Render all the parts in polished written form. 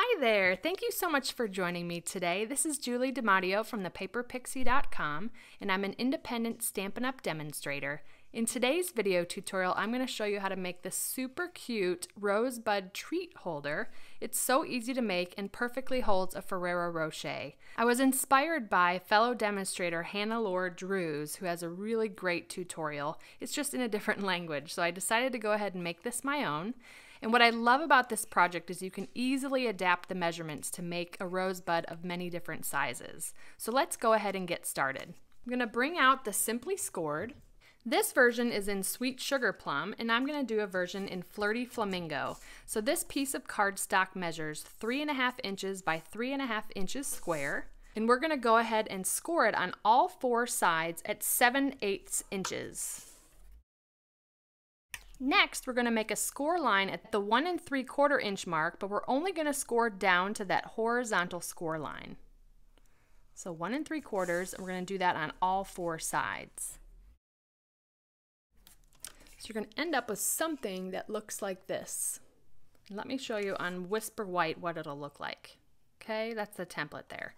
Hi there! Thank you so much for joining me today. This is Julie DiMatteo from thepaperpixie.com, and I'm an independent Stampin' Up! Demonstrator. In today's video tutorial, I'm going to show you how to make this super cute Rosebud treat holder. It's so easy to make and perfectly holds a Ferrero Rocher. I was inspired by fellow demonstrator Hannah-Laura Drews, who has a really great tutorial. It's just in a different language, so I decided to go ahead and make this my own. And what I love about this project is you can easily adapt the measurements to make a rosebud of many different sizes. So let's go ahead and get started. I'm going to bring out the Simply Scored. This version is in Sweet Sugar Plum, and I'm going to do a version in Flirty Flamingo. So this piece of cardstock measures 3.5 inches by 3.5 inches square, and we're going to go ahead and score it on all four sides at 7/8 inches. Next, we're going to make a score line at the 1 3/4 inch mark, but we're only going to score down to that horizontal score line. So 1 3/4, and we're going to do that on all four sides. So you're going to end up with something that looks like this. Let me show you on Whisper White what it'll look like. Okay, that's the template there.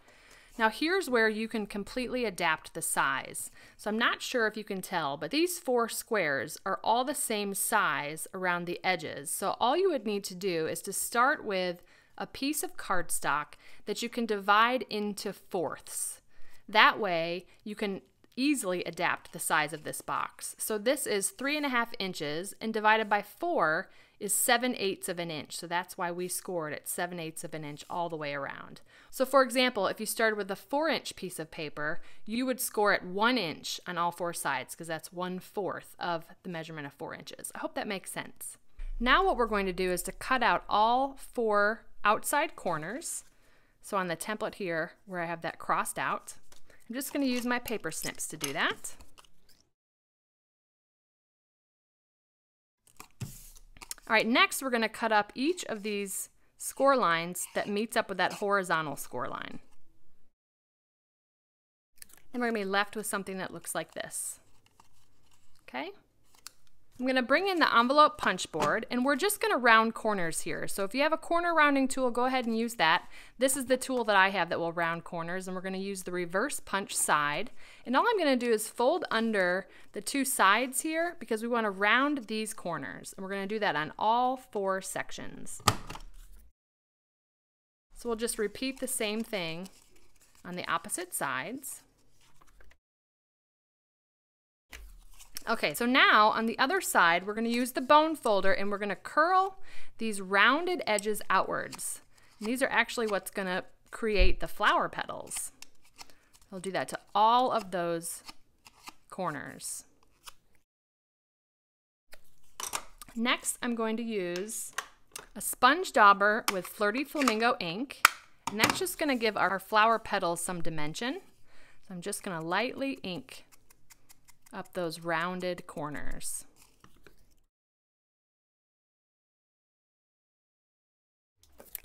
Now here's where you can completely adapt the size. So I'm not sure if you can tell, but these four squares are all the same size around the edges. So all you would need to do is to start with a piece of cardstock that you can divide into fourths. That way you can easily adapt the size of this box. So this is 3.5 inches, and divided by 4 is 7/8 of an inch. So that's why we scored at 7/8 of an inch all the way around. So for example, if you started with a 4-inch piece of paper, you would score at 1 inch on all four sides, because that's 1/4 of the measurement of 4 inches. I hope that makes sense. Now what we're going to do is to cut out all four outside corners. So on the template here, where I have that crossed out, I'm just going to use my paper snips to do that. All right, next we're going to cut up each of these score lines that meets up with that horizontal score line. And we're going to be left with something that looks like this. Okay? I'm going to bring in the envelope punch board, and we're just going to round corners here. So if you have a corner rounding tool, go ahead and use that. This is the tool that I have that will round corners, and we're going to use the reverse punch side. And all I'm going to do is fold under the two sides here, because we want to round these corners. And we're going to do that on all four sections. So we'll just repeat the same thing on the opposite sides. Okay, so now on the other side, we're going to use the bone folder, and we're going to curl these rounded edges outwards. And these are actually what's going to create the flower petals. We'll do that to all of those corners. Next, I'm going to use a sponge dauber with Flirty Flamingo ink, and that's just going to give our flower petals some dimension. So I'm just going to lightly ink up those rounded corners.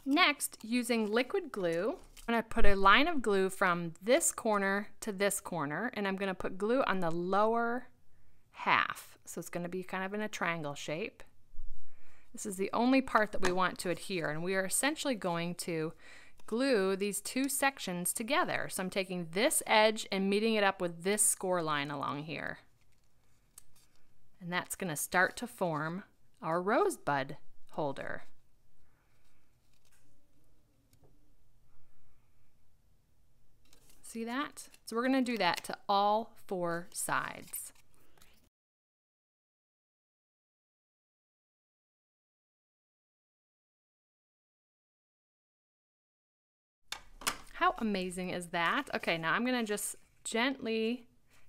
Next, using liquid glue, I'm going to put a line of glue from this corner to this corner, and I'm going to put glue on the lower half. So it's going to be kind of in a triangle shape. This is the only part that we want to adhere, and we are essentially going to glue these two sections together. So I'm taking this edge and meeting it up with this score line along here. And that's going to start to form our rosebud holder. See that? So we're going to do that to all four sides. How amazing is that? Okay, now I'm going to just gently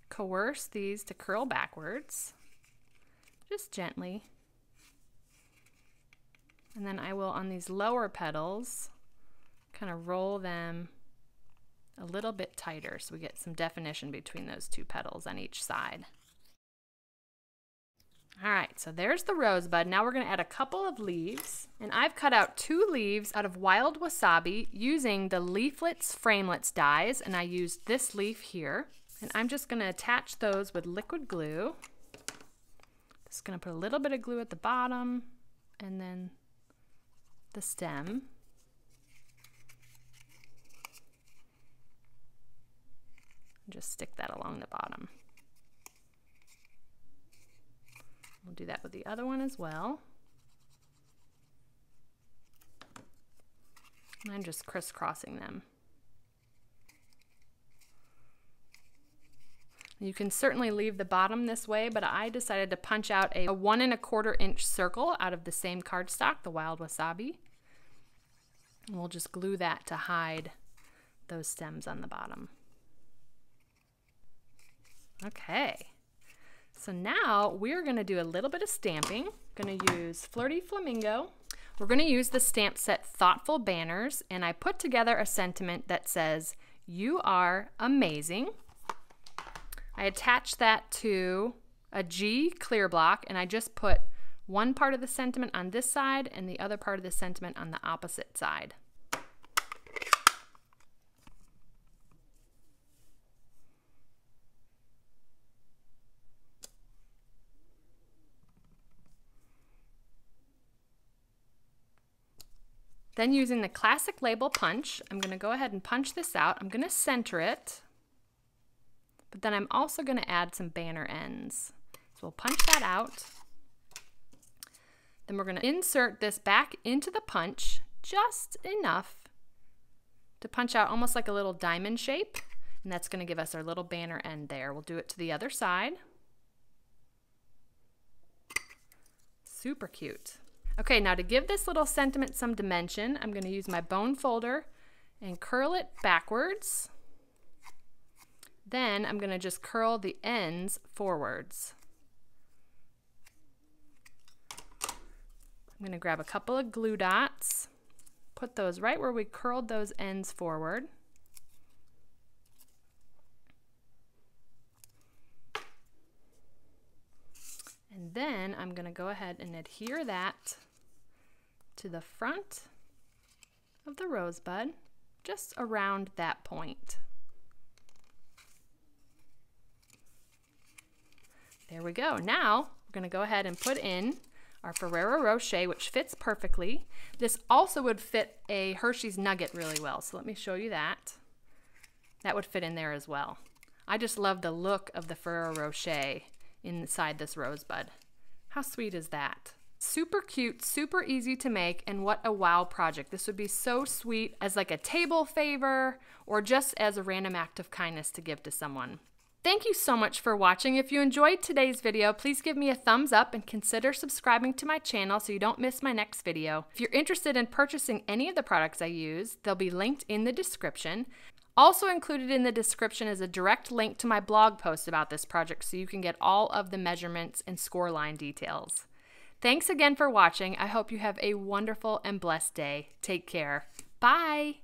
coerce these to curl backwards. Just gently. And then I will, on these lower petals, kind of roll them a little bit tighter so we get some definition between those two petals on each side. All right, so there's the rosebud. Now we're going to add a couple of leaves, and I've cut out 2 leaves out of wild wasabi using the leaflets framelits dies, and I used this leaf here, and I'm just going to attach those with liquid glue. Just going to put a little bit of glue at the bottom and then the stem. just stick that along the bottom. We'll do that with the other one as well. And I'm just crisscrossing them. You can certainly leave the bottom this way, but I decided to punch out a 1 1/4 inch circle out of the same cardstock, the Wild Wasabi. And we'll just glue that to hide those stems on the bottom. Okay, so now we're going to do a little bit of stamping. Going to use Flirty Flamingo. We're going to use the stamp set Thoughtful Banners, and I put together a sentiment that says, "You are amazing." I attached that to a G clear block, and I just put one part of the sentiment on this side and the other part of the sentiment on the opposite side. Then using the classic label punch, I'm going to go ahead and punch this out. I'm going to center it, but then I'm also going to add some banner ends. So we'll punch that out. Then we're going to insert this back into the punch just enough to punch out almost like a little diamond shape, and that's going to give us our little banner end there. We'll do it to the other side. Super cute. Okay, now to give this little sentiment some dimension, I'm going to use my bone folder and curl it backwards. Then I'm going to just curl the ends forwards. I'm going to grab a couple of glue dots, put those right where we curled those ends forward. And then I'm going to go ahead and adhere that to the front of the rosebud, just around that point. There we go. Now we're going to go ahead and put in our Ferrero Rocher, which fits perfectly. This also would fit a Hershey's Nugget really well, so let me show you that. That would fit in there as well. I just love the look of the Ferrero Rocher inside this rosebud. How sweet is that? Super cute, super easy to make, and what a wow project. This would be so sweet as like a table favor or just as a random act of kindness to give to someone. Thank you so much for watching. If you enjoyed today's video, please give me a thumbs up and consider subscribing to my channel so you don't miss my next video. If you're interested in purchasing any of the products I use, they'll be linked in the description. Also included in the description is a direct link to my blog post about this project so you can get all of the measurements and scoreline details. Thanks again for watching. I hope you have a wonderful and blessed day. Take care. Bye!